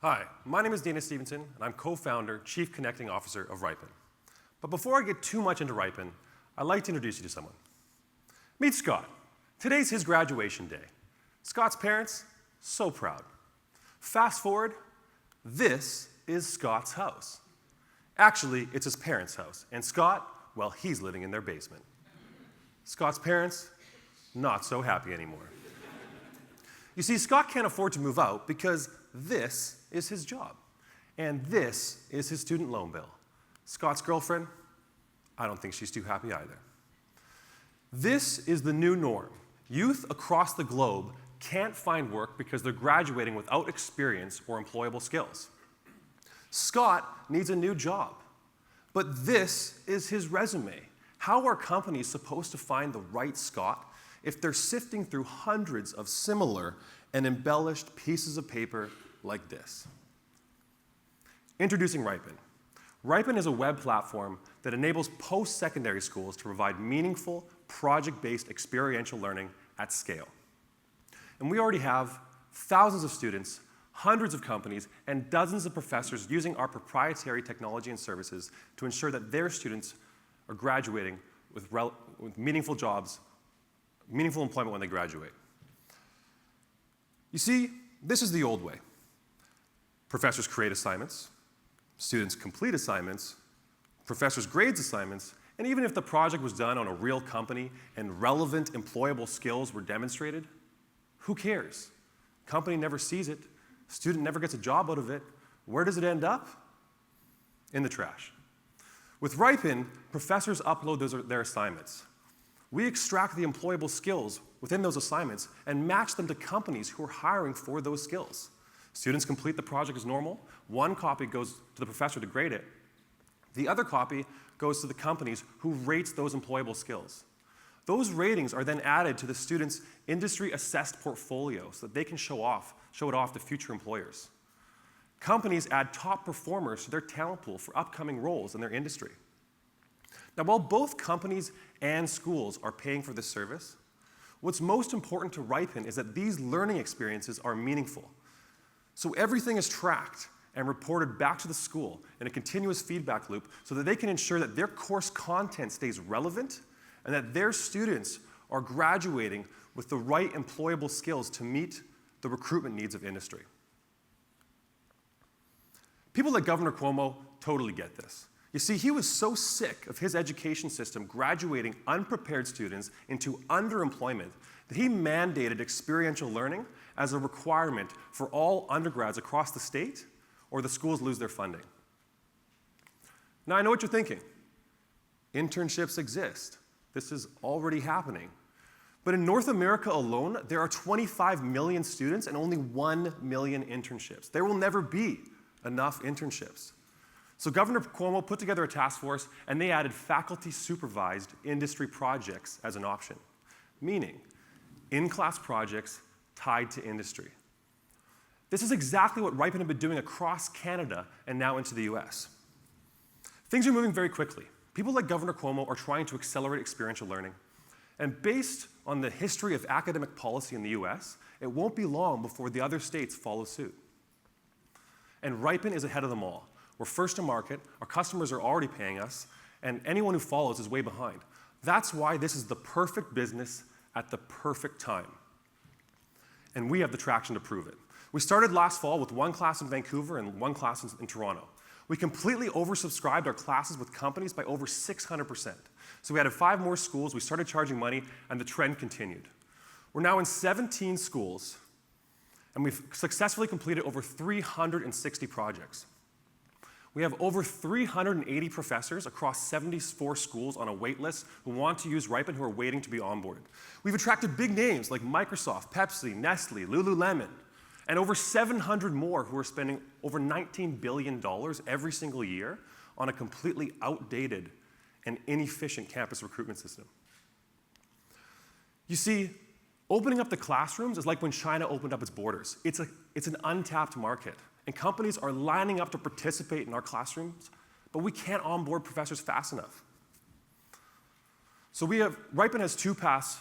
Hi, my name is Dana Stevenson, and I'm co-founder, Chief Connecting Officer of Riipen. But before I get too much into Riipen, I'd like to introduce you to someone. Meet Scott. Today's his graduation day. Scott's parents, so proud. Fast forward, this is Scott's house. Actually, it's his parents' house, and Scott, well, he's living in their basement. Scott's parents, not so happy anymore. You see, Scott can't afford to move out because this is his job, and this is his student loan bill. Scott's girlfriend, I don't think she's too happy either. This is the new norm. Youth across the globe can't find work because they're graduating without experience or employable skills. Scott needs a new job, but this is his resume. How are companies supposed to find the right Scott if they're sifting through hundreds of similar and embellished pieces of paper like this? Introducing Riipen. Riipen is a web platform that enables post-secondary schools to provide meaningful, project-based experiential learning at scale. And we already have thousands of students, hundreds of companies, and dozens of professors using our proprietary technology and services to ensure that their students are graduating with meaningful jobs, meaningful employment when they graduate. You see, this is the old way. Professors create assignments, students complete assignments, professors grade assignments, and even if the project was done on a real company and relevant employable skills were demonstrated, who cares? Company never sees it, student never gets a job out of it. Where does it end up? In the trash. With Riipen, professors upload their assignments. We extract the employable skills within those assignments and match them to companies who are hiring for those skills. Students complete the project as normal. One copy goes to the professor to grade it. The other copy goes to the companies who rates those employable skills. Those ratings are then added to the students' industry-assessed portfolio so that they can show it off to future employers. Companies add top performers to their talent pool for upcoming roles in their industry. Now, while both companies and schools are paying for this service, what's most important to Riipen is that these learning experiences are meaningful. So everything is tracked and reported back to the school in a continuous feedback loop so that they can ensure that their course content stays relevant and that their students are graduating with the right employable skills to meet the recruitment needs of industry. People like Governor Cuomo totally get this. You see, he was so sick of his education system graduating unprepared students into underemployment that he mandated experiential learning as a requirement for all undergrads across the state, or the schools lose their funding. Now, I know what you're thinking. Internships exist. This is already happening. But in North America alone, there are 25 million students and only 1 million internships. There will never be enough internships. So Governor Cuomo put together a task force, and they added faculty-supervised industry projects as an option, meaning in-class projects tied to industry. This is exactly what Riipen had been doing across Canada and now into the US. Things are moving very quickly. People like Governor Cuomo are trying to accelerate experiential learning. And based on the history of academic policy in the US, it won't be long before the other states follow suit. And Riipen is ahead of them all. We're first to market, our customers are already paying us, and anyone who follows is way behind. That's why this is the perfect business at the perfect time. And we have the traction to prove it. We started last fall with one class in Vancouver and one class in Toronto. We completely oversubscribed our classes with companies by over 600%. So we added 5 more schools, we started charging money, and the trend continued. We're now in 17 schools, and we've successfully completed over 360 projects. We have over 380 professors across 74 schools on a wait list who want to use Riipen who are waiting to be onboarded. We've attracted big names like Microsoft, Pepsi, Nestle, Lululemon, and over 700 more who are spending over $19 billion every single year on a completely outdated and inefficient campus recruitment system. You see, opening up the classrooms is like when China opened up its borders. It's an untapped market. And companies are lining up to participate in our classrooms, but we can't onboard professors fast enough. So Riipen has 2 paths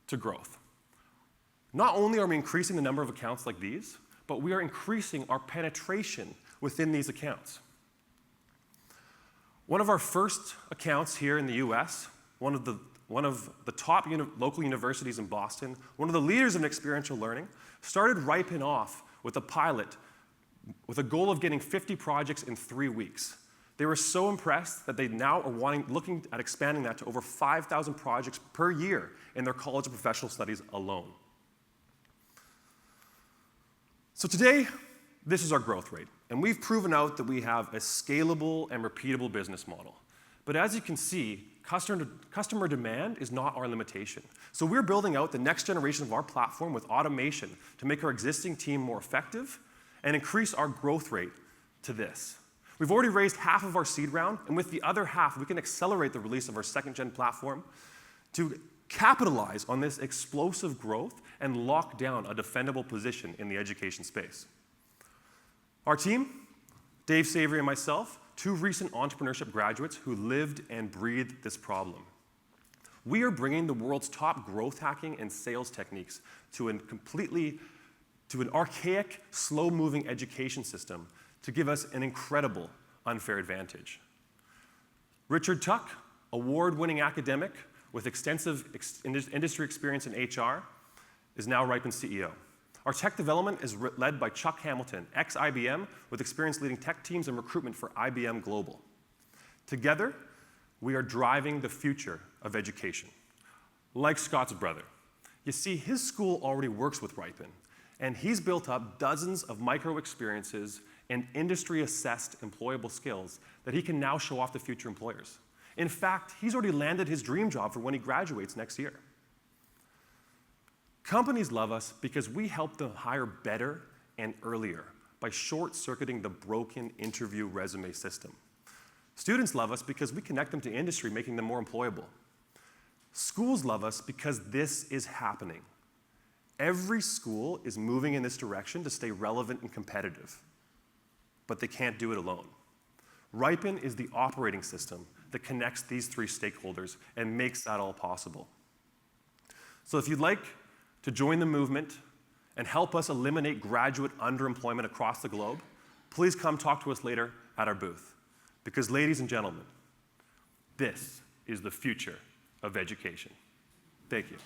to growth. Not only are we increasing the number of accounts like these, but we are increasing our penetration within these accounts. One of our first accounts here in the US, one of the top local universities in Boston, one of the leaders in experiential learning, started Riipen off with a pilot with a goal of getting 50 projects in 3 weeks. They were so impressed that they now are looking at expanding that to over 5,000 projects per year in their College of Professional Studies alone. So today, this is our growth rate, and we've proven out that we have a scalable and repeatable business model. But as you can see, customer demand is not our limitation. So we're building out the next generation of our platform with automation to make our existing team more effective and increase our growth rate to this. We've already raised half of our seed round, and with the other half, we can accelerate the release of our second-gen platform to capitalize on this explosive growth and lock down a defendable position in the education space. Our team, Dave Savory and myself, 2 recent entrepreneurship graduates who lived and breathed this problem. We are bringing the world's top growth hacking and sales techniques to an archaic, slow-moving education system to give us an incredible unfair advantage. Richard Tuck, award-winning academic with extensive industry experience in HR, is now Riipen's CEO. Our tech development is led by Chuck Hamilton, ex-IBM, with experience leading tech teams and recruitment for IBM Global. Together, we are driving the future of education. Like Scott's brother. You see, his school already works with Riipen, and he's built up dozens of micro-experiences and industry-assessed employable skills that he can now show off to future employers. In fact, he's already landed his dream job for when he graduates next year. Companies love us because we help them hire better and earlier by short-circuiting the broken interview resume system. Students love us because we connect them to industry, making them more employable. Schools love us because this is happening. Every school is moving in this direction to stay relevant and competitive, but they can't do it alone. Riipen is the operating system that connects these 3 stakeholders and makes that all possible. So if you'd like to join the movement and help us eliminate graduate underemployment across the globe, please come talk to us later at our booth. Because, ladies and gentlemen, this is the future of education. Thank you.